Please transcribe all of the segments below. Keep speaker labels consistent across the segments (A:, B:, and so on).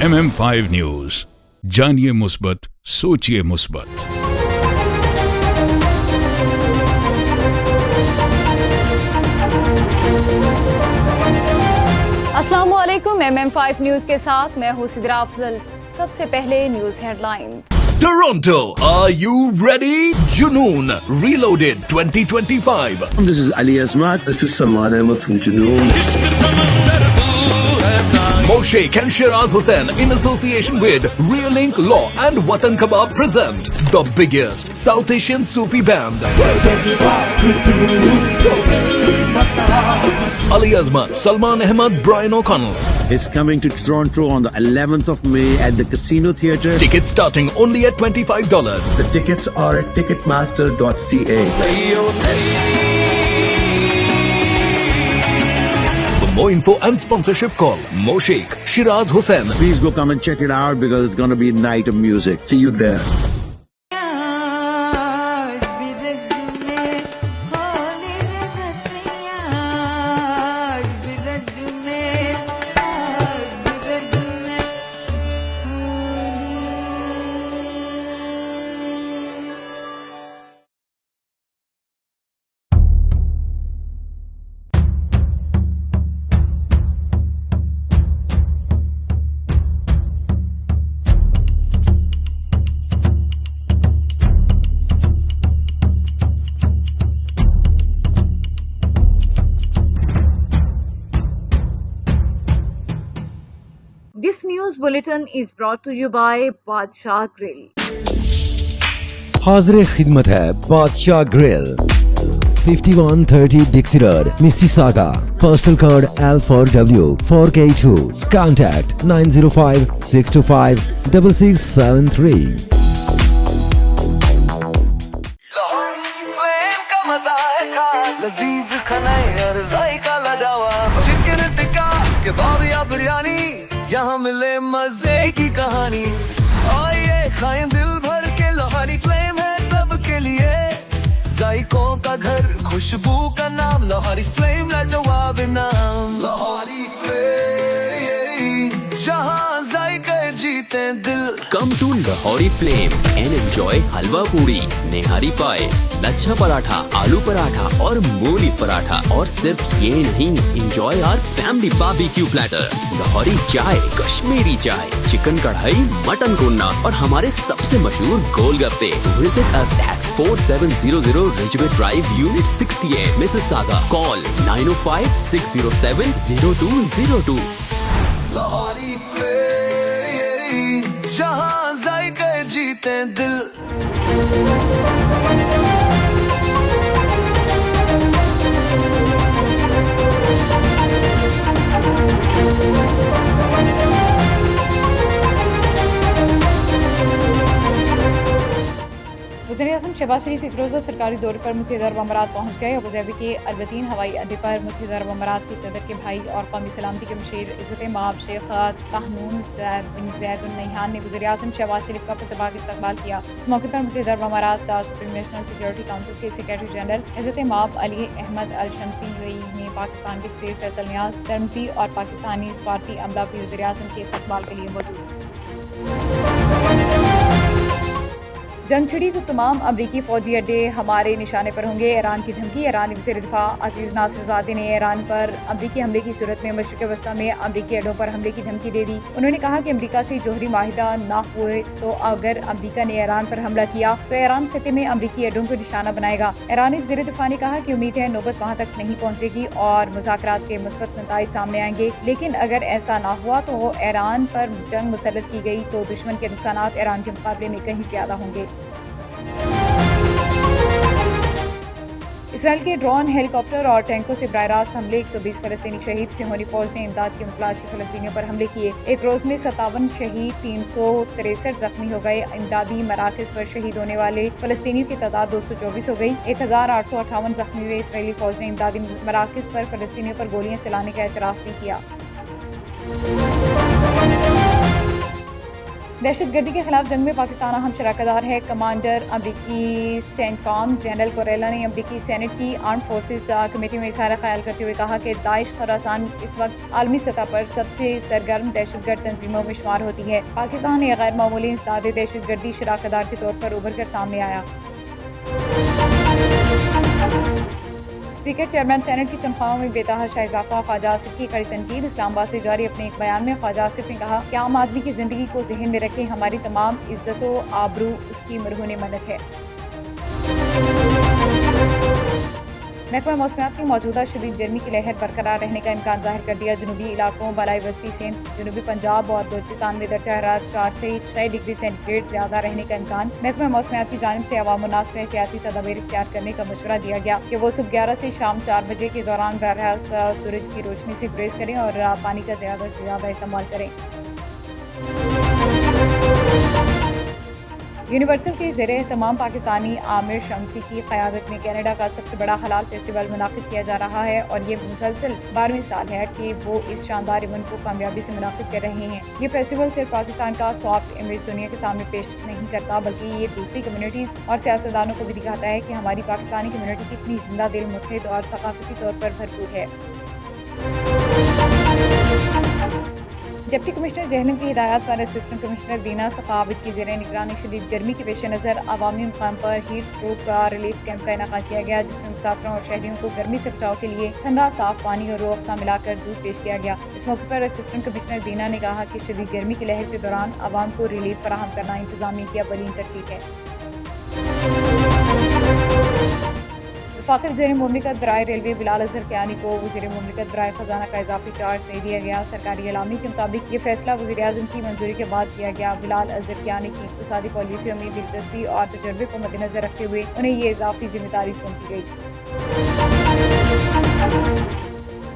A: MM5 news, जानिए मुस्बत, सोचिए मुस्बत।
B: अस्सलामुअलैकुम, MM5 न्यूज के साथ मैं हूं सिद्रा अफजल। सबसे पहले news headline.
C: Toronto, are you ready? Junoon Reloaded 2025.
D: This is Ali Azmat.
E: This is Salman Ahmed from Junoon.
C: Moshaik and Shiraz Hussain in association with Realink Law and Watan Kebab present the biggest South Asian Sufi band. Ali Azmat, Salman Ahmed, Brian O'Connell.
D: Is coming to Toronto on the 11th of May at the Casino Theatre.
C: Tickets starting only at $25.
E: The tickets are at ticketmaster.ca.
C: For more info and sponsorship, call Moshaik, Shiraz Hussain.
D: Please go come and check it out because it's going to be a night of music.
E: See you there.
B: This news bulletin is brought to you by Badshah Grill.
F: हाज़िर खिदमत है बादशाह grill, 5130 Dixie Road, Mississauga. Postal code L4W 4K2. Contact 905-625-6673.
G: यहाँ मिले मजे की कहानी, आइए खाएं दिल भर के। लोहारी फ्लेम है सबके लिए, जायकों का घर, खुशबू का नाम। लोहारी फ्लेम लाजवाब नाम। लोहारी फ्लेम, जहाँ जायके जीते दिल।
H: Come to Lahori Flame and enjoy halwa puri, nehari pie, lachha paratha, आलू पराठा और मूली पराठा। और सिर्फ ये नहीं, enjoy our family barbecue platter, Lahori चाय, कश्मीरी चाय, चिकन कढ़ाई, मटन कोन्ना और हमारे सबसे मशहूर गोलगप्पे। Visit us at 4700 Ridgeway Drive, Unit 68, Mississauga. Call 905-607-0202.
G: Lahori flame, जहाँ जायके जीते दिल।
B: वज़ीर-ए-आज़म शहबाज शरीफ एक रोज़ा सरकारी दौरे पर मुत्तहिदा अरब अमारात पहुँच गए। अबूधाबी के अल-बतीन हवाई अड्डे पर मुत्तहिदा अरब अमारात के सदर के भाई और कौमी सलामती के मुशीर इज़्ज़त-ए-माब शेख ताहनून बिन ज़ैद अल नह्यान ने वज़ीर-ए-आज़म शहबाज शरीफ का पुरतबाक इस्तकबाल किया। इस मौके पर मुत्तहिदा अरब अमारात सुप्रीम नेशनल सिक्योरिटी काउंसिल के सेक्रेटरी जनरल इज़्ज़त-ए-माब अली अहमद अल शमसी ने पाकिस्तान के सफ़ीर फैसल नियाज़ तरमसी और पाकिस्तानी सफारती अमला भी वज़ीर-ए-आज़म के इस्तकबाल के लिए मौजूद। जंग छिड़ी तो तमाम अमरीकी फौजी अड्डे हमारे निशाने पर होंगे, ईरान की धमकी। ईरानी वज़ीर दिफा अजीज़ नासिरज़ादे ने ईरान पर अमरीकी हमले की सूरत में मशरिक़ वस्ता में अमरीकी अड्डों पर हमले की धमकी दे दी। उन्होंने कहा कि अमरीका से जौहरी माहिदा ना हुए तो अगर अमरीका ने ईरान पर हमला किया तो ईरान खत्े में अमरीकी अड्डों को निशाना बनाएगा। ईरानी वज़ीर दिफा ने कहा कि उम्मीद है नौबत वहाँ तक नहीं पहुँचेगी और मुज़ाकरात के मुस्बत नताइज सामने आएंगे, लेकिन अगर ऐसा ना हुआ तो ईरान पर जंग मुसल्लत की गई तो दुश्मन के नुकसानात ईरान के मुकाबले में कहीं ज़्यादा होंगे। इसराइल के ड्रोन, हेलीकॉप्टर और टैंकों से बराह रास्त हमले, 120 फलस्तीनी शहीद। सिहोनी फौज ने इमदाद के मुतलाशी फलस्तीनियों पर हमले किए। एक रोज़ में 57 शहीद, 363 जख्मी हो गए। इमदादी मराकज़ पर शहीद होने वाले फलस्तीनियों की तादाद 224 हो गई। 1858 जख्मी हुए। इसराइली फौज ने इमदादी मराकज़ पर फलस्तीनियों पर गोलियां चलाने का एतराफ़ भी किया। دہشت گردی کے خلاف جنگ میں پاکستان اہم شراکت دار ہے. کمانڈر امریکی سینٹ کام جنرل کوریلا نے امریکی سینٹ کی آرمڈ فورسز کمیٹی میں اظہار خیال کرتے ہوئے کہا کہ داعش خراسان اس وقت عالمی سطح پر سب سے سرگرم دہشت گرد تنظیموں میں شمار ہوتی ہے. پاکستان ایک غیر معمولی انسداد دہشت گردی شراکت دار کے طور پر ابھر کر سامنے آیا. اسپیکر چیئرمین سینٹ کی تنخواہوں میں بے تحاشا اضافہ. خواجہ آصف کی کڑی تنقید. اسلام آباد سے جاری اپنے ایک بیان میں خواجہ آصف نے کہا کہ عام آدمی کی زندگی کو ذہن میں رکھے ہماری تمام عزت و آبرو اس کی مرہون منت ہے. محکمہ موسمیات نے موجودہ شدید گرمی کی لہر برقرار رہنے کا امکان ظاہر کر دیا. جنوبی علاقوں بالائی وسطی سندھ جنوبی پنجاب اور بلوچستان میں درجہ حرارت 4 سے 6 ڈگری سینٹی گریڈ زیادہ رہنے کا امکان. محکمہ موسمیات کی جانب سے عوام الناس کو احتیاطی تدابیر اختیار کرنے کا مشورہ دیا گیا کہ وہ صبح 11 سے شام 4 بجے کے دوران براہ راست سورج کی روشنی سے گریز کریں اور پانی کا زیادہ سے زیادہ استعمال کریں. یونیورسل کے زیر اہتمام پاکستانی عامر شمسی کی قیادت میں کینیڈا کا سب سے بڑا حلال فیسٹیول منعقد کیا جا رہا ہے اور یہ مسلسل 12ویں سال ہے کہ وہ اس شاندار ایونٹ کو کامیابی سے منعقد کر رہے ہیں. یہ فیسٹیول صرف پاکستان کا سافٹ امیج دنیا کے سامنے پیش نہیں کرتا بلکہ یہ دوسری کمیونٹیز اور سیاستدانوں کو بھی دکھاتا ہے کہ ہماری پاکستانی کمیونٹی کتنی زندہ دل، متحد اور ثقافتی طور پر بھرپور ہے. ڈپٹی کمشنر جہلم کی ہدایات پر اسسٹنٹ کمشنر دینا صفا عابد کی زیر نگرانی شدید گرمی کے پیش نظر عوامی مقام پر ہیٹ اسٹروک کا ریلیف کیمپ کا انعقاد کیا گیا جس میں مسافروں اور شہریوں کو گرمی سے بچاؤ کے لیے ٹھنڈا صاف پانی اور روح افزا ملا کر دودھ پیش کیا گیا. اس موقع پر اسسٹنٹ کمشنر دینا نے کہا کہ شدید گرمی کی لہر کے دوران عوام کو ریلیف فراہم کرنا انتظامیہ کی اولین ترجیح ہے. وفاقی وزیر مملکت برائے ریلوے بلال اظہر کیانی کو وزیر مملکت برائے خزانہ کا اضافی چارج دے دیا گیا. سرکاری اعلامی کے مطابق یہ فیصلہ وزیر اعظم کی منظوری کے بعد کیا گیا. بلال اظہر کیانی کی اقتصادی پالیسیوں میں دلچسپی اور تجربے کو مد نظر رکھتے ہوئے انہیں یہ اضافی ذمہ داری سونپی گئی.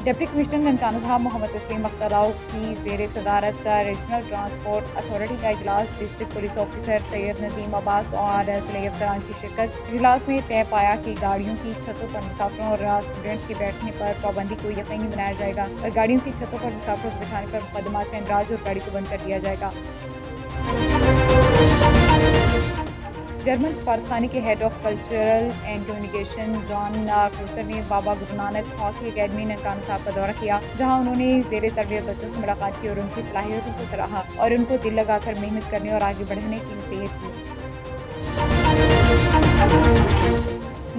B: ڈپٹی کمشنر ننکانہ صاحب محمد تسلیم اختراؤ کی زیر صدارت ریجنل ٹرانسپورٹ اتھارٹی کا اجلاس ڈسٹرکٹ پولیس آفیسر سید ندیم عباس اور ضلعی افسران کی شرکت. اجلاس میں طے پایا کہ گاڑیوں کی چھتوں پر مسافروں اور اسٹوڈنٹس کے بیٹھنے پر پابندی کو یقینی بنایا جائے گا اور گاڑیوں کی چھتوں پر مسافروں کو بٹھانے پر مقدمات کا اندراج اور گاڑی کو بند کر دیا جائے گا. جرمن سفارتخانے کے head of cultural and communication John Kroser نے بابا گرو نانک ہاکی اکیڈمی ننکانہ صاحب کا دورہ کیا جہاں انہوں نے زیر تربیت بچوں سے ملاقات کی اور ان کی صلاحیتوں کو سراہا اور ان کو دل لگا کر محنت کرنے اور آگے بڑھنے کی نصیحت کی.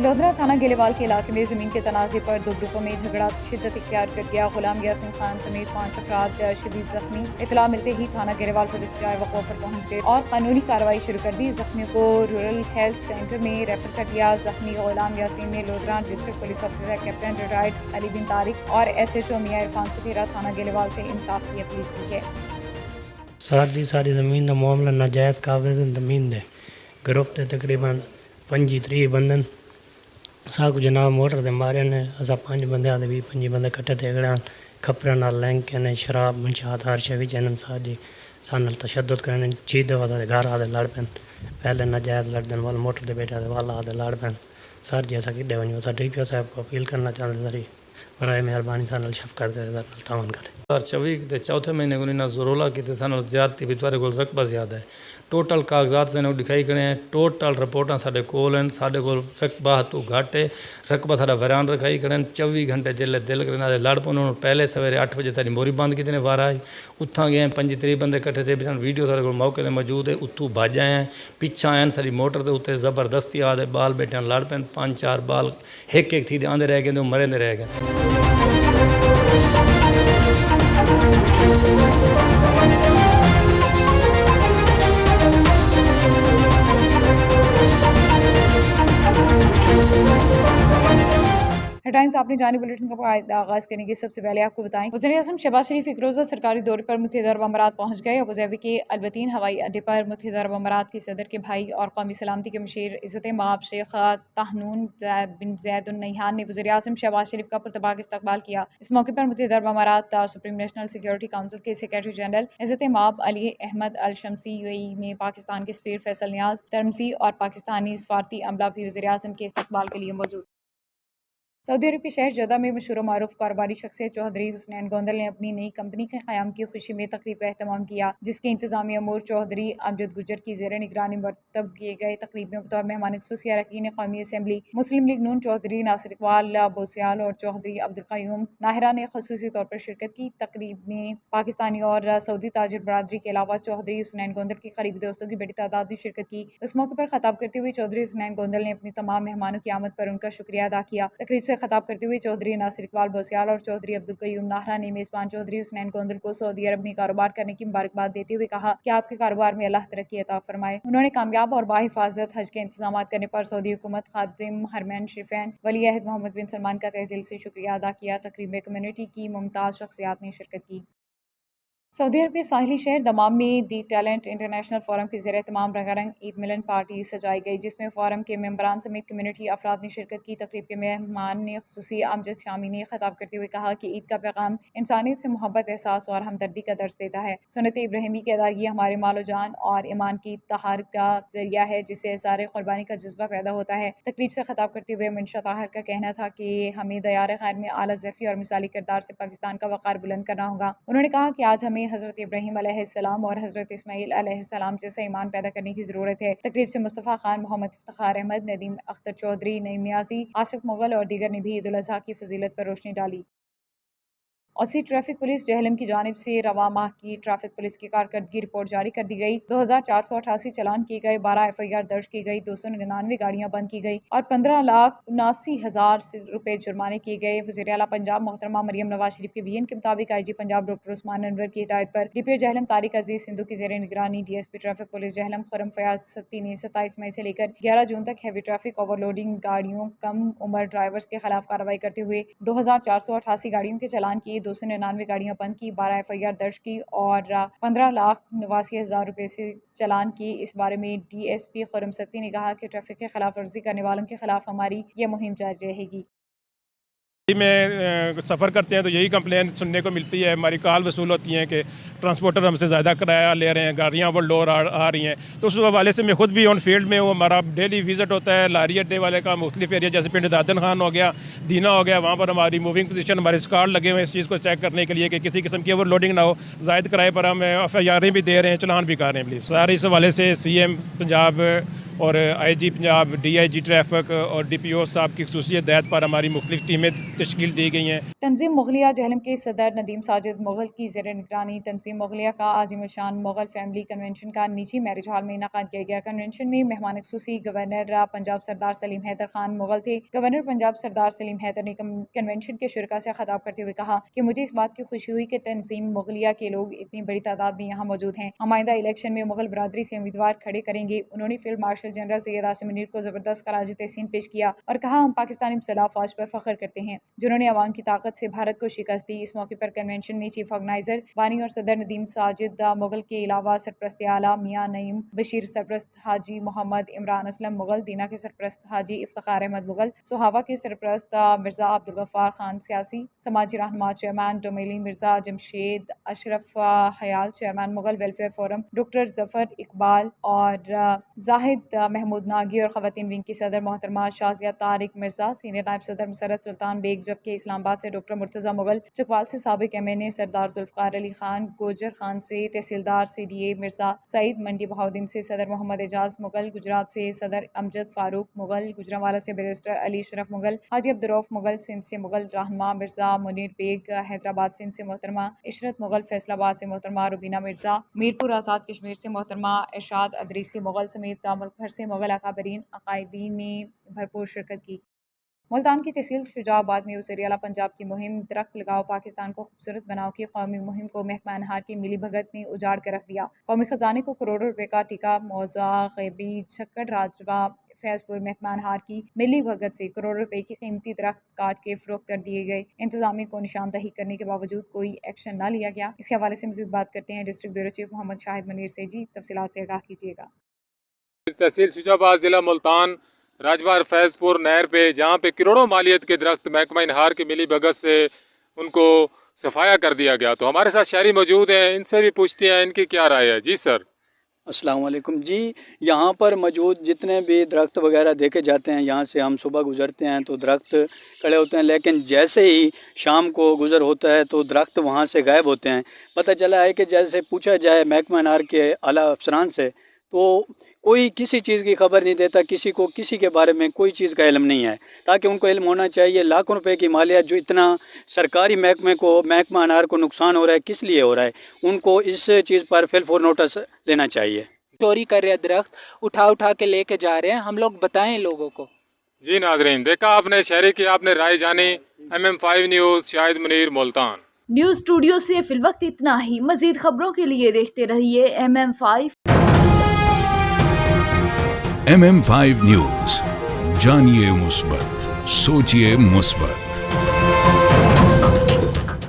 B: لودھرا تھانہ گیلوال کے علاقے میں زمین کے تنازع پر 2 گروپوں میں جھگڑا شدت اختیار کر گیا. غلام یاسین خان سمیت 5 افراد شدید زخمی. اطلاع ملتے ہی تھانہ گیلوال پولیس جائے وقوع پر پہنچ گئے اور قانونی کارروائی شروع کر دی. زخمیوں کو رورل ہیلتھ سینٹر میں ریفر کر دیا. زخمی غلام یاسین نے Lodhran district police officer captain retired Ali bin Tariq اور SHO میاں عرفان سپیرا تھانہ گیلوال سے انصاف کی اپیل کی ہے.
I: ساری زمین کا معاملہ ناجائز قابض زمین دے گروپ تے تقریباً 25-30 بندن ساکو جناب موٹر دے مارے نے. اسا 5 بندے آدھے 25 بندے کٹے تے گڑان کپڑے نال لینک کے شراب منشات ہر شے وچ انن ساجی سانل تشدد کرنے. 6 دفعہ دے گھر آدھے لڑ پین پہلے ناجائز لڑ دین والا موٹر دے بیٹھا دے والا آدھے لڑ پین. سر جی ایسا کڈے ونجو سا DPO صاحب کو اپیل کرنا چاہتے ساری برائے مہربانی سانل شفقت کرے تعاون کرے.
J: 2024 کے چوتھے مہینے کو انہوں زرولا کی سانل زیادتی بھی تھوڑے کو رقبہ زیادہ ہے. ٹوٹل کاغذات سے دکھائی کھڑے ہیں. ٹوٹل رپورٹاں سارے کول ہیں. سارے کو رقبہ تو گھٹ ہے. رقبہ سارا ویران رکھائی کھڑے ہیں. 24 گھنٹے جلے دل کرنے لڑ پہ انہوں نے پہلے سویرے 8 بجے تاری موری بند کی وار آئی. اتھاں گئے 25-30 بندے کٹھے تھے. ویڈیو سارے کو موقع دے موجود ہے. اتوں بھج آئے ہیں پیچھا آئے ساری موٹر دے اتنے زبردستی آدھے بال بیٹھے لڑ پہ 5-4 بال ایک تھی آدھے رہ گئے مرے رہ گئے.
B: ہیڈلائنز آپ نے جانی بلیٹن کا آغاز کرنے کے سب سے پہلے آپ کو بتائیں وزیر اعظم شہباز شریف ایک روزہ سرکاری دورے پر متحدہ عرب امارات پہنچ گئے. ابوظہبی کے البتین ہوائی اڈے پر متحدہ عرب امارات کے صدر کے بھائی اور قومی سلامتی کے مشیر عزت مآب شیخ طاہنون بن زید النہیان نے وزیر اعظم شہباز شریف کا پرتپاک استقبال کیا. اس موقع پر متحدہ عرب امارات سپریم نیشنل سیکورٹی کونسل کے سیکریٹری جنرل عزت مآب علی احمد الشمسی UAE میں پاکستان کے سفیر فیصل نیاز ترمسی اور پاکستانی سفارتی عملہ بھی وزیر اعظم کے استقبال کے لیے موجود. सऊदी अरब के शहर जद्दा में मशहूर मारूफ कारोबारी शख्सियत चौधरी हुसनैन गोंदल ने अपनी नई कंपनी के क़याम की खुशी में तकरीब का एहतमाम किया, जिसके इंतजामी अमूर चौधरी अमजद गुजर की ज़ेर निगरानी मरतब किए गए। तकरीब में बतौर मेहमान ख़ुसूसी अरकान कौमी असम्बली मुस्लिम लीग नून चौधरी नासिर इकबाल बोसियाल और चौधरी अब्दुल क़य्यूम नाहिरा ने ख़ुसूसी तौर पर शिरकत की। तकरीब में पाकिस्तानी और सऊदी ताजिर बरादरी के अलावा चौधरी हुसनैन गोंदल की करीबी दोस्तों की बड़ी तादाद ने शिरकत की। इस मौके पर खिताब करते हुए चौधरी हुसनैन गोंदल ने अपनी तमाम मेहमानों की आमद पर उनका शुक्रिया अदा किया। तकरीब से खिताब करते हुए चौधरी नासिर इकबाल बोसियाल और चौधरी अब्दुल क़य्यूम नाहरा ने मेज़बान चौधरी हुसनैन गोंदल को सऊदी अरब में कारोबार करने की मुबारकबाद देते हुए कहा कि आपके कारोबार में अल्लाह तरक्की अता फरमाए। उन्होंने कामयाब और बाहिफाजत हज के इंतजाम करने पर सऊदी हुकूमत, खादिम हरमैन शरीफैन वली अहद मोहम्मद बिन सलमान का तहे दिल से शुक्रिया अदा किया। तकरीब में कम्युनिटी की मुमताज़ शख्सियात ने शिरकत की। सऊदी अरब के साहिली शहर दमाम में दी टैलेंट इंटरनेशनल फोरम के ज़ेर एहतमाम रंगारंग ईद मिलन पार्टी सजाई गई, जिसमें फोरम के मेंबरान समेत कम्युनिटी अफराद ने शिरकत की। तकरीब के मेहमान ने खुसूसी अमजद शामी ने खिताब करते हुए कहा कि ईद का पैगाम इंसानियत से मोहब्बत, एहसास और हमदर्दी का दर्स देता है। सुन्नत इब्राहिमी की अदायगी हमारे मालो जान और ईमान की तहारत का जरिया है, जिससे सारे कुर्बानी का जज्बा पैदा होता है। तकरीब से खिताब करते हुए मिनशा ताहिर का कहना था कि हमें दयार खैर में आला ज़फ़ी और मिसाली किरदार से पाकिस्तान का वक़ार बुलंद करना होगा। उन्होंने कहा कि आज हमें हज़रत इब्राहीम अलैहिस्सलाम और हज़रत इस्माईल अलैहिस्सलाम जैसा ईमान पैदा करने की ज़रूरत है। तकरीब से मुस्तफ़ा खान, मोहम्मद इफ्तिखार अहमद, नदीम अख्तर चौधरी, नईम नियाज़ी, आसिफ मुग़ल और दीगर ने भी ईद उल अज़हा की फजीलत पर रोशनी डाली। औसी ट्रैफिक पुलिस जहलम की जानिब से रवा माह की ट्रैफिक पुलिस की कारकर्दगी रिपोर्ट जारी कर दी गई। 2488 चलान किए गए, 12 FIR दर्ज की गई, 299 गाड़ियां बंद की गई और 15,79,000 रुपए जुर्माने किए गए। वज़ीर आला पंजाब मोहतरमा मरियम नवाज शरीफ के VN के मुताबिक IG पंजाब डॉक्टर उस्मान अनवर की हिदायत पर DPO जहलम तारिक अजीज सिंधु की ज़ेर निगरानी DSP traffic police Jhelum Khurram Fayyaz Satti ने 27 मई से लेकर 11 जून तक हैवी ट्रैफिक, ओवरलोडिंग गाड़ियों, कम उम्र ड्राइवर्स के खिलाफ कार्रवाई करते हुए 2488 गाड़ियों के चलान किए, 299 गाड़ियां बंद की, 12 FIR दर्ज की और 15,89,000 रुपए से चलान की। इस बारे में DSP खुरम सत्ती ने कहा कि ट्रैफिक के खिलाफ वर्जी करने वालों के खिलाफ हमारी ये मुहिम जारी रहेगी।
K: में सफ़र करते हैं तो यही कंप्लेन सुनने को मिलती है, हमारी कॉल वसूल होती हैं कि ट्रांसपोर्टर हमसे ज़्यादा किराया ले रहे हैं, गाड़ियाँ ओवरलोड आ रही हैं। तो उस हवाले से मैं खुद भी ऑन फील्ड में हूँ, हमारा डेली विज़िट होता है लारी अड्डे वाले का मुख्तलिफ एरिया, जैसे पिंड दादन खान हो गया, दीना हो गया, वहाँ पर हमारी मूविंग पोजीशन, हमारे स्कॉट लगे हुए हैं इस चीज़ को चेक करने के लिए कि किसी किस्म की ओवरलोडिंग ना हो। ज़ायद किराए पर हम FIR भी दे रहे हैं, चलान भी कर रहे हैं। प्लीज़ सारे इस हवाले से CM पंजाब और IG पंजाब, DIG ट्रैफिक और DPO साहब की खुसूसी हिदायत पर हमारी मुख्तलिफ टीमें तश्कील दी गई हैं।
B: तंजीम मुगलिया जहलम के सदर नदीम साजिद मुगल की ज़ेर निगरानी तंजीम मुगलिया का आज़िम शान मुगल फैमिली कन्वेंशन का निजी मैरिज हॉल में इनकाद किया गया। कन्वेंशन में मेहमान खुसूसी गवर्नर पंजाब सरदार सलीम हैदर खान मुगल थे। गवर्नर पंजाब सरदार सलीम हैदर ने कन्वेंशन के शुरका से खिताब करते हुए कहा कि मुझे इस बात की खुशी हुई कि तंजीम मुगलिया के लोग इतनी बड़ी तादाद में यहाँ मौजूद हैं। हम आइंदा इलेक्शन में मुगल बरादरी से उम्मीदवार खड़े करेंगे। उन्होंने field marshal general Syed Asim Munir को ज़बरदस्त खराज तहसीन पेश किया और कहा हम पाकिस्तानी मुसल्लह फ़ौज पर फ़ख्र करते हैं जिन्होंने अवाम की ताकत से भारत को शिकस्त दी। इस मौके पर कन्वेंशन में चीफ ऑर्गेनाइजर बानी और सदर नदीम साजिद मुगल के अलावा सरप्रस्त आला मियाँ नईम बशीर, सरप्रस्त हाजी मोहम्मद इमरान असलम मुगल, दीना के सरप्रस्त हाजी इफ्तिखार अहमद मुगल, सोहावा के सरप्रस्त मिर्ज़ा अब्दुल गफ्फार खान सियासी, समाजी रहनुमा chairman Domeli Mirza Jamshed, Ashraf Hayal chairman Mughal welfare forum, doctor Zafar Iqbal और जाहिद महमूद नागी और ख़वातीन विंग की सदर मोहतरमा शाजिया तारिक मिर्ज़ा, सीनियर नायब सदर मुसरत सुल्तान बेग, जबकि इस्लामाबाद से डॉक्टर मुर्तज़ा मुगल, चकवाल से साबिक MNA सरदार जुल्फ़िकार अली खान, गोजर खान से तहसीलदार CDA मिर्ज़ा सईद, मंडी बहाउद्दीन से सदर मोहम्मद एजाज मुगल, गुजरात से सदर अमजद फारूक मुगल, गुजरांवाला से बैरिस्टर अली शरफ मुगल, हाजी अब्दुर्रऊफ़ मुगल, सिंध से मुगल रहनुमा मिर्ज़ा मुनीर बेग, हैदराबाद सिंध से मोहतरमा इशरत मुगल, फैसलाबाद से मोहतरमा रुबीना मिर्ज़ा, मीरपुर आज़ाद कश्मीर से मोहतरमा इरशाद अदरीसी मुगल समेत मुल्क भर से मुगल अकाबरीन अकायदीन ने भरपूर शिरकत की। मुल्तान की तहसील शुजाबाद में वज़ीर आला पंजाब की मुहिम दरख्त लगाओ पाकिस्तान को खूबसूरत बनाओ की कौमी मुहिम को महकमा अनहार की मिली भगत ने उजाड़ कर रख दिया। कौमी खजाने को करोड़ों रुपए का टीका मौजा गैबी छक्कड़ राजवा फैजपुर महकमा अनहार की मिली भगत से करोड़ों रुपए की कीमती दरख्त काट के फरोख्त कर दिए गए। इंतजामी को निशानदही करने के बावजूद कोई एक्शन न लिया गया। इसके हवाले से मज़ीद बात करते हैं district bureau chief Mohammad Shahid Munir से। जी तफसीलात से आगाह कीजिएगा।
L: तहसील शुजाबाद ज़िला मुल्तान राजवार फैज़पुर नहर पे जहाँ पे करोड़ों मालियत के दरख्त महकमा इनहार की मिली भगत से उनको सफाया कर दिया गया। तो हमारे साथ शहरी मौजूद हैं, इनसे भी पूछते हैं इनकी क्या राय है। जी सर।
M: السلام علیکم جی. یہاں پر موجود جتنے بھی درخت وغیرہ دیکھے جاتے ہیں، یہاں سے ہم صبح گزرتے ہیں تو درخت کھڑے ہوتے ہیں، لیکن جیسے ہی شام کو گزر ہوتا ہے تو درخت وہاں سے غائب ہوتے ہیں. پتہ چلا ہے کہ جیسے پوچھا جائے محکمہ انار کے اعلیٰ افسران سے تو کوئی کسی چیز کی خبر نہیں دیتا، کسی کو کسی کے بارے میں کوئی چیز کا علم نہیں ہے، تاکہ ان کو علم ہونا چاہیے. لاکھوں روپے کی مالیات جو اتنا سرکاری محکمہ انار کو نقصان ہو رہا ہے، کس لیے ہو رہا ہے، ان کو اس چیز پر فل فور نوٹس لینا چاہیے.
N: چوری کر رہے درخت اٹھا کے لے کے جا رہے ہیں، ہم لوگ بتائیں لوگوں کو.
L: جی ناظرین، دیکھا آپ نے، شہری کی آپ نے رائے جانی. MM5 نیوز، شاہد منیر، ملتان.
B: نیوز اسٹوڈیو سے فی الوقت اتنا ہی. مزید خبروں کے لیے دیکھتے رہیے MM5.
A: MM5 نیوز، جانیے مثبت، سوچیے مثبت.